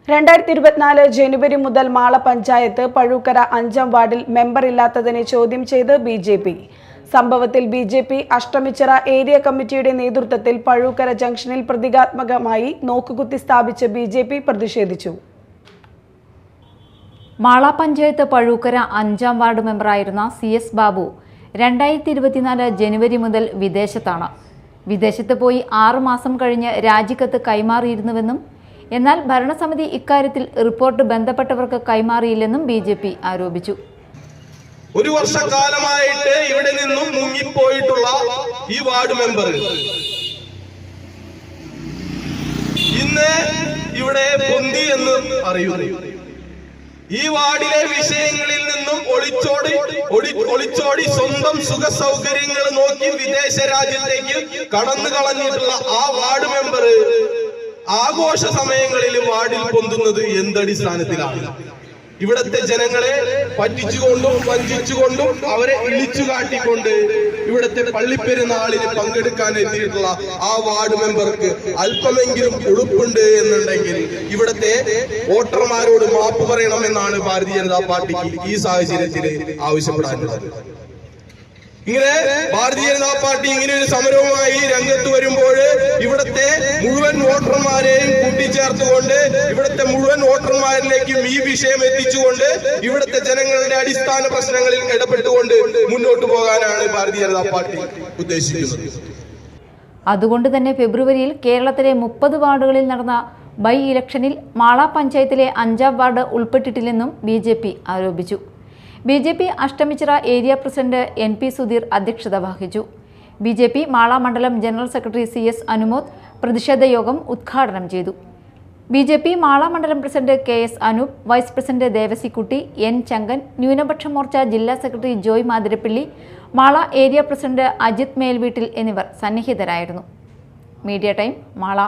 2024 ജനുവരി മുതൽ മാള പഞ്ചായത്ത് പഴൂക്കര 5ാം വാർഡിൽ മെമ്പർ ഇല്ലാത്തതിനെ ചോദ്യം ചെയ്ത് ബിജെപി. സംഭവത്തിൽ ബിജെപി അഷ്ടമിച്ചിറ ഏരിയ കമ്മിറ്റിയുടെ നേതൃത്വത്തിൽ പഴൂക്കര ജംഗ്ഷനിൽ പ്രതീകാത്മകമായി നോക്കുകുത്തി സ്ഥാപിച്ച് ബിജെപി പ്രതിഷേധിച്ചു. മാള പഞ്ചായത്ത് പഴൂക്കര 5ാം വാർഡ് മെമ്പറായിരുന്ന CS ബാബു 2024 ജനുവരി മുതൽ വിദേശത്താണ്. വിദേശത്ത് പോയി 6 മാസം കഴിഞ്ഞ് രാജിക്കത്ത് കൈമാറിയിരുന്നുവെന്നും എന്നാൽ ഭരണസമിതി ഇക്കാര്യത്തിൽ റിപ്പോർട്ട് ബന്ധപ്പെട്ടവർക്ക് കൈമാറിയില്ലെന്നും ബിജെപി ആരോപിച്ചു. ഒരു വർഷക്കാലമായിട്ട് ഇവിടെ നിന്നും മുങ്ങിപ്പോയിട്ടുള്ള ഈ വാർഡ് മെമ്പർ ഇന്ന് ഇവിടെ പൊന്തി എന്ന് അറിയുന്നു. ഈ വാർഡിലെ വിഷയങ്ങളിൽ നിന്നും ഒളിച്ചോടി സ്വന്തം സുഖ സൗകര്യങ്ങൾ നോക്കി വിദേശ രാജ്യത്തേക്ക് കടന്നു കളഞ്ഞിട്ടുള്ള ആ വാർഡ് മെമ്പർ ആഘോഷ സമയങ്ങളിൽ വാർഡിൽ പൊന്തുന്നത് എന്തടിസ്ഥാനത്തിലാണ്? ഇവിടത്തെ ജനങ്ങളെ പറ്റിച്ചുകൊണ്ടും വഞ്ചിച്ചുകൊണ്ടും അവരെ ഇളിച്ചു കാട്ടിക്കൊണ്ട് ഇവിടത്തെ പള്ളിപ്പെരുന്നാളിന് പങ്കെടുക്കാൻ എത്തിയിട്ടുള്ള ആ വാർഡ് മെമ്പർക്ക് അല്പമെങ്കിലും ഉളുപ്പുണ്ട് എന്നുണ്ടെങ്കിൽ ഇവിടത്തെ വോട്ടർമാരോട് മാപ്പ് പറയണമെന്നാണ് ഭാരതീയ ജനതാ പാർട്ടിക്ക് ഈ സാഹചര്യത്തിൽ ആവശ്യപ്പെടാനുള്ളത്. ഇങ്ങനെ ഭാരതീയ ജനതാ പാർട്ടി ഇങ്ങനെ ഒരു സമരവുമായി രംഗത്ത് വരുമ്പോൾ ഇവിടത്തെ മുഴുവൻ വോട്ടർമാരെയും കൂട്ടിച്ചേർത്തുകൊണ്ട് ഇവിടത്തെ മുഴുവൻ വോട്ടർമാരിലേക്കും ഈ വിഷയം എത്തിച്ചുകൊണ്ട് ഇവിടത്തെ ജനങ്ങളുടെ അടിസ്ഥാന പ്രശ്നങ്ങളിൽ ഇടപെട്ടുകൊണ്ട് മുന്നോട്ട് പോകാനാണ് ഭാരതീയ ജനതാ പാർട്ടി ഉദ്ദേശിക്കുന്നത്. അതുകൊണ്ട് തന്നെ ഫെബ്രുവരിയിൽ കേരളത്തിലെ 30 വാർഡുകളിൽ നടന്ന ബൈ ഇലക്ഷനിൽ മാള പഞ്ചായത്തിലെ 5ാം വാർഡ് ഉൾപ്പെട്ടിട്ടില്ലെന്നും ബിജെപി ആരോപിച്ചു. BJP Ashtamichira area president NP Sudheer അധ്യക്ഷത വഹിച്ചു. ബിജെപി മാള മണ്ഡലം ജനറൽ സെക്രട്ടറി CS അനുമോദ് പ്രതിഷേധ യോഗം ഉദ്ഘാടനം ചെയ്തു. ബിജെപി മാള മണ്ഡലം president KS Anoop, vice president Devasikutty, N Chankan, Nyunapaksha Morcha ജില്ലാ secretary Joy Mathirappally, Mala area president Ajith Melveettil എന്നിവർ സന്നിഹിതരായിരുന്നു. Media time Mala.